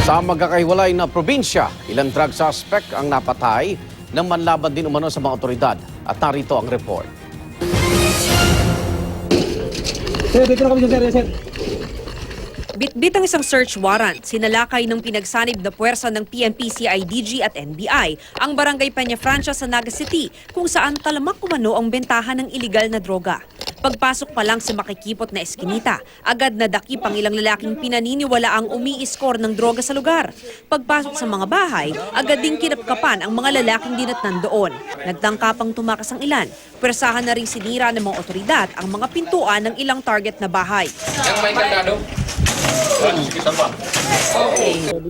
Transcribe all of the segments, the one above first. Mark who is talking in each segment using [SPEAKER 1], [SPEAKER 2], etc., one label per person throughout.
[SPEAKER 1] Sa magkakahiwalay na probinsya, ilang drug suspect ang napatay nang manlaban din umano sa mga otoridad. At narito ang report.
[SPEAKER 2] Sir, dito na kami sir.
[SPEAKER 3] Bitbit ang isang search warrant, sinalakay ng pinagsanib na puwersa ng PNP, CIDG at NBI ang barangay Peña Francia sa Naga City kung saan talamak umano ang bentahan ng iligal na droga. Pagpasok pa lang sa makikipot na eskinita, agad nadakip ang ilang lalaking pinaniniwala ang umi-score ng droga sa lugar. Pagpasok sa mga bahay, agad ding kinapkapan ang mga lalaking dinatnan doon. Nagtangkapang tumakas ang ilan. Pwersahan na rin sinira ng mga otoridad ang mga pintuan ng ilang target na bahay.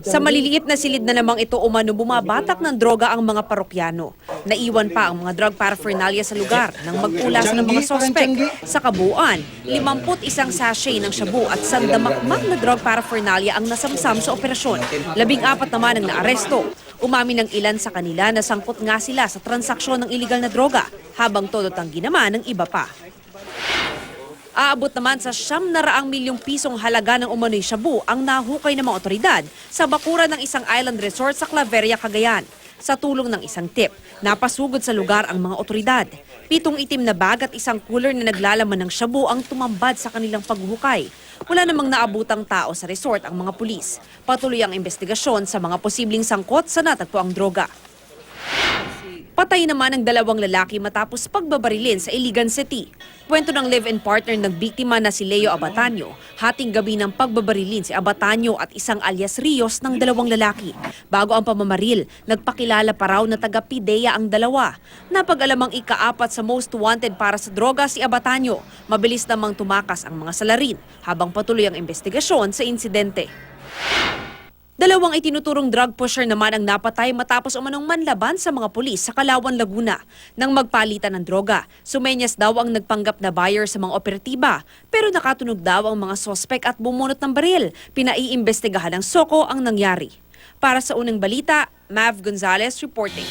[SPEAKER 3] Sa maliliit na silid na namang ito umano bumabatak ng droga ang mga parokyano. Naiwan pa ang mga drug paraphernalia sa lugar nang magpulas ng mga sospek. Sa kabuuan, 51 sachet ng shabu at sandamakmak na drug paraphernalia ang nasamsam sa operasyon. 14 naman ang naaresto. Umamin ng ilan sa kanila na sangkot nga sila sa transaksyon ng iligal na droga, habang todo tanggi naman ng iba pa. Aabot naman sa 900 milyong pisong halaga ng umano'y shabu ang nahukay ng mga otoridad sa bakuran ng isang island resort sa Claveria, Cagayan. Sa tulong ng isang tip, napasugod sa lugar ang mga otoridad. 7 itim na bag at isang cooler na naglalaman ng shabu ang tumambad sa kanilang paghuhukay. Wala namang naabutang tao sa resort ang mga pulis. Patuloy ang investigasyon sa mga posibleng sangkot sa natagpuang droga. Patay naman ang 2 lalaki matapos pagbabarilin sa Iligan City. Kwento ng live-in partner ng biktima na si Leo Abatanyo, hating gabi ng pagbabarilin si Abatanyo at isang alias Rios ng 2 lalaki. Bago ang pamamaril, nagpakilala pa raw na taga-PIDEA ang dalawa. Napag-alamang ika-4 sa most wanted para sa droga si Abatanyo. Mabilis namang tumakas ang mga salarin habang patuloy ang investigasyon sa insidente. 2 itinuturong drug pusher naman ang napatay matapos umanong manlaban sa mga pulis sa Kalawan, Laguna. Nang magpalitan ng droga, sumenyas daw ang nagpanggap na buyer sa mga operatiba, pero nakatunog daw ang mga sospek at bumunot ng baril. Pinaiimbestigahan ng SOCO ang nangyari. Para sa unang balita, Mav Gonzalez reporting.